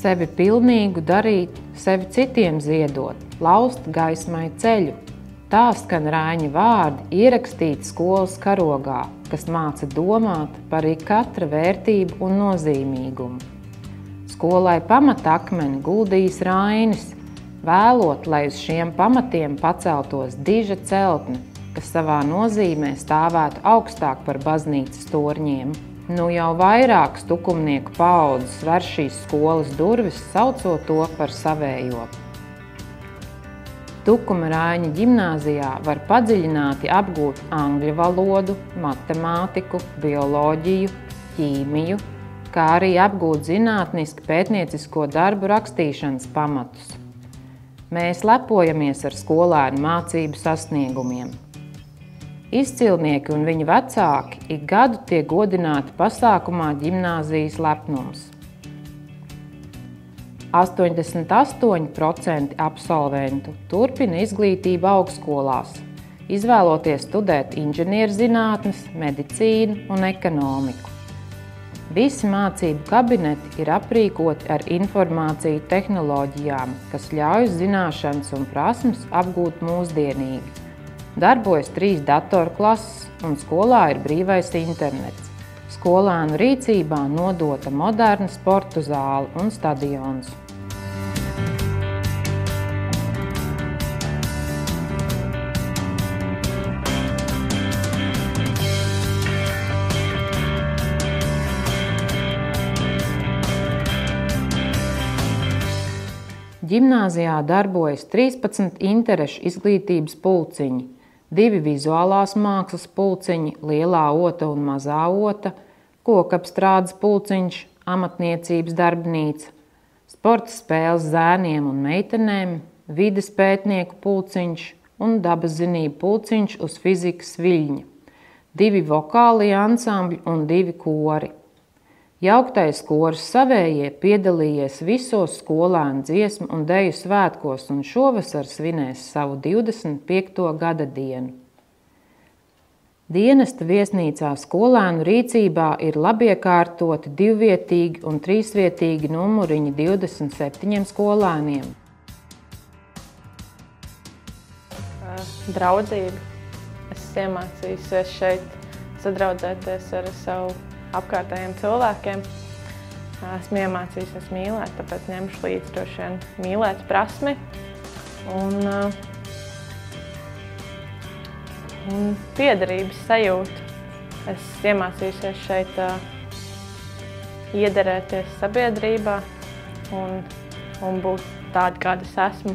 Sevi pilnīgu darīt, sevi citiem ziedot, laust gaismai ceļu. Tā skan Raiņa vārdi ierakstīti skolas karogā, kas māca domāt par katra vērtību un nozīmīgumu. Skolai pamatakmeni guldījis Rainis, vēlot, lai uz šiem pamatiem paceltos diža celtne, kas savā nozīmē stāvētu augstāk par baznīcas torņiem. Nu jau vairākas tukumnieku paaudzes ver šīs skolas durvis, saucot to par savējo. Tukuma Raiņa ģimnāzijā var padziļināti apgūt angļu valodu, matemātiku, bioloģiju, ķīmiju, kā arī apgūt zinātniski pētniecisko darbu rakstīšanas pamatus. Mēs lepojamies ar skolēnu mācību sasniegumiem. Izcilnieki un viņu vecāki ik gadu tiek godināti pasākumā ģimnāzijas lepnums. 88% absolventu turpina izglītību augstskolās, izvēloties studēt inženierzinātnes, medicīnu un ekonomiku. Visi mācību kabineti ir aprīkoti ar informāciju tehnoloģijām, kas ļauj zināšanas un prasmes apgūt mūsdienīgi. Darbojas 3 datorklases un skolā ir brīvais internets. Skolēnu rīcībā nodota moderna sporta zāle un stadions. Ģimnāzijā darbojas 13 interešu izglītības pulciņi, 2 vizuālās mākslas pulciņi, Lielā Ota un Mazā Ota, kokapstrādes pulciņš, amatniecības darbnīca, sporta spēles zēniem un meitenēm, vides pētnieku pulciņš un dabas zinību pulciņš uz fizikas viļņa, 2 vokālie ansambļi un 2 kori. Jauktais koris Savējie piedalījies visos skolēnu dziesmu un deju svētkos un šovasar svinēs savu 25. gada dienu. Dienesta viesnīcā skolēnu rīcībā ir labiekārtoti 2-vietīgi un 3-vietīgi numuriņi 27 skolēniem. Draudzība. Es iemācījusies šeit sadraudzēties ar savu apkārtējiem cilvēkiem. Esmu iemācījusies mīlēt, tāpēc ņemšu līdzi droši vien mīlēt prasmi un piederības sajūtu. Es iemācījusies šeit iederēties sabiedrībā un būt tāda, kāda es esmu,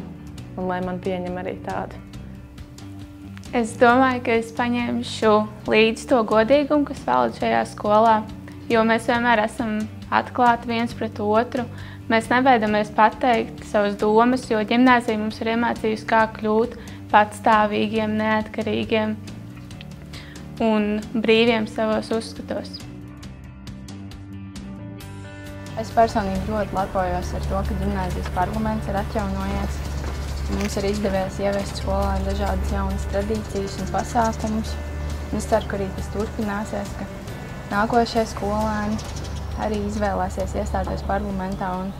un lai man pieņem arī tādu. Es domāju, ka es paņemšu līdzi to godīgumu, kas valda šajā skolā, jo mēs vienmēr esam atklāti viens pret otru. Mēs nebaidamies pateikt savas domas, jo ģimnāzija mums ir iemācījusi, kā kļūt patstāvīgiem, neatkarīgiem un brīviem savos uzskatos. Es personīgi ļoti lepojos ar to, ka ģimnāzijas parlaments ir atjaunojies. Mums ir izdevies ieviest skolā dažādas jaunas tradīcijas un pasākumus. Es ceru, ka arī tas turpināsies, ka nākošie skolēni arī izvēlēsies iestāties parlamentā un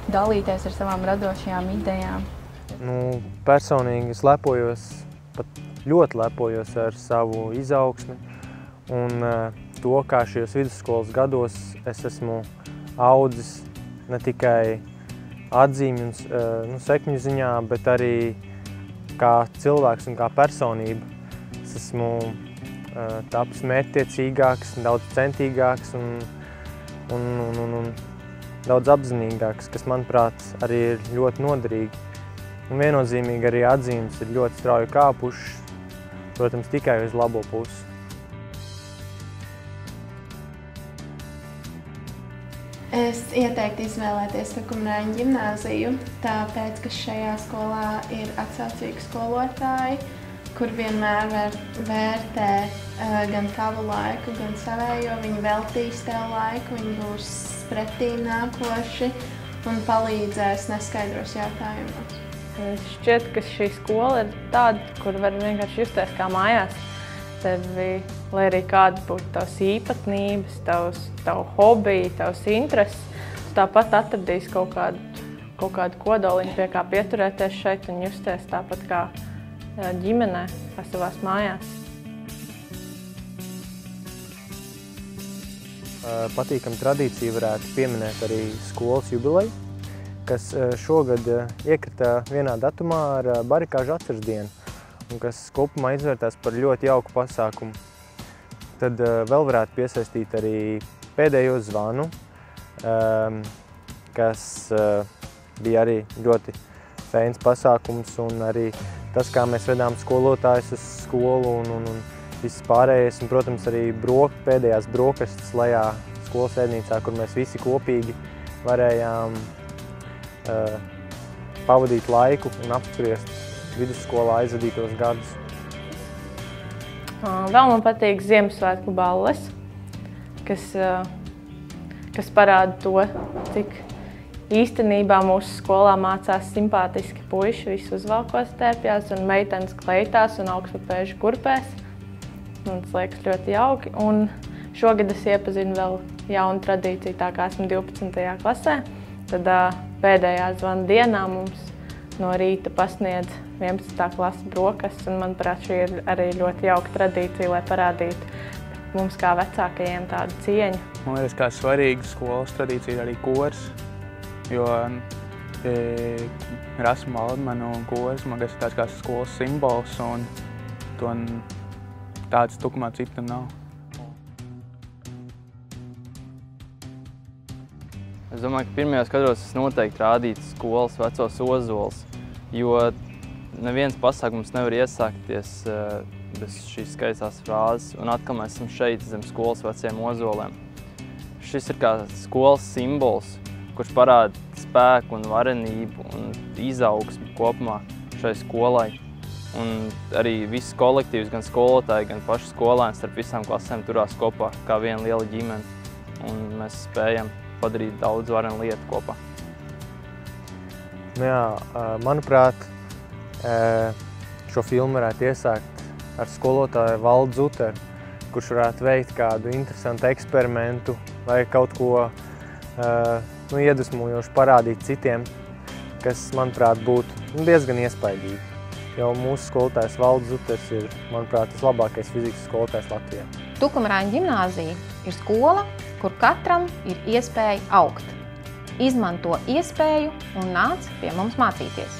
dalīties ar savām radošajām idejām. Personīgi es lepojos, pat ļoti lepojos ar savu izaugsmi un to, kā šajos vidusskolas gados es esmu audzis ne tikai atzīmju un sekmju ziņā, bet arī kā cilvēks un kā personība. Es esmu tapis mērķtiecīgāks, daudz centīgāks un daudz apzinīgāks, kas, manuprāt, arī ir ļoti noderīgi. Un viennozīmīgi arī atzīmes ir ļoti strauji kāpušas, protams, tikai uz labo pusi. Es ieteiktu izvēlēties Tukuma Raiņa ģimnāziju, tāpēc, ka šajā skolā ir atsaucīgi skolotāji, kur vienmēr var vērtēt gan tavu laiku, gan savējo. Viņi veltīs tev laiku, viņi būs pretīm nākoši un palīdzēs neskaidros jautājumos. Šķiet, ka šī skola ir tāda, kur var vienkārši justies kā mājās. Tevi, lai arī kāda būtu tavas īpatnības, tavu hobiju, tavas intereses, tāpat atradīs kaut kādu kodoliņu, pie kā pieturēties šeit un justies tāpat kā ģimenē, kā savās mājās. Patīkama tradīcija varētu pieminēt arī skolas jubileju, kas šogad iekrita vienā datumā ar barikāžu atceres dienu, un kas kopumā izvērtās par ļoti jauku pasākumu. Tad vēl varētu piesaistīt arī pēdējo zvanu, kas bija arī ļoti feins pasākums, un arī tas, kā mēs vedām skolotājus uz skolu un viss pārējais, un, protams, arī pēdējās brokastis lejā skolas ēdnīcā, kur mēs visi kopīgi varējām pavadīt laiku un apspriest vidusskolā aizvadītos gadus. Vēl man patīk Ziemassvētku balles, kas parāda to, cik īstenībā mūsu skolā mācās simpātiski puiši, visi uzvalkos tērpjās un meitenes kleitās un augstpapēžu kurpēs. Man tas liekas ļoti jauki, un šogad es iepazinu vēl jaunu tradīciju, tā kā esmu 12. klasē. Tad pēdējā zvana dienā mums no rīta pasniedz 11. klasa brokastis, un manuprāt, šī ir arī ļoti jauka tradīcija, lai parādītu mums kā vecākajiem tādu cieņu. Man liekas, kā svarīga skolas tradīcija ir arī kors, jo Rasma Valdmanu un kors, man liekas, tāds kā skolas simbols, un to tāds tukumā citu nav. Es domāju, ka pirmajos gados es noteikti rādītu skolas vecos ozols, jo neviens pasākums nevar iesākties bez šīs skaistās frāzes, un atkal mēs esam šeit zem skolas veciem ozoliem. Šis ir kā skolas simbols, kurš parāda spēku un varenību un izaugsmi kopumā šai skolai. Un arī viss kolektīvs, gan skolotāji, gan paši skolēni starp visām klasēm turās kopā kā viena liela ģimene. Un mēs spējam padarīt daudz varenu lietu kopā. Manuprāt, šo filmu varētu iesākt ar skolotāju Valdu Zuteru, kurš varētu veikt kādu interesantu eksperimentu vai kaut ko iedvesmojošu parādīt citiem, kas, manuprāt, būtu diezgan iespaidīgi. Jo mūsu skolotājs Valds Zuters ir, manuprāt, tas labākais fizikas skolotājs Latvijā. Tukumarāņu ģimnāzija ir skola, kur katram ir iespēja augt. Izmanto iespēju un nāc pie mums mācīties.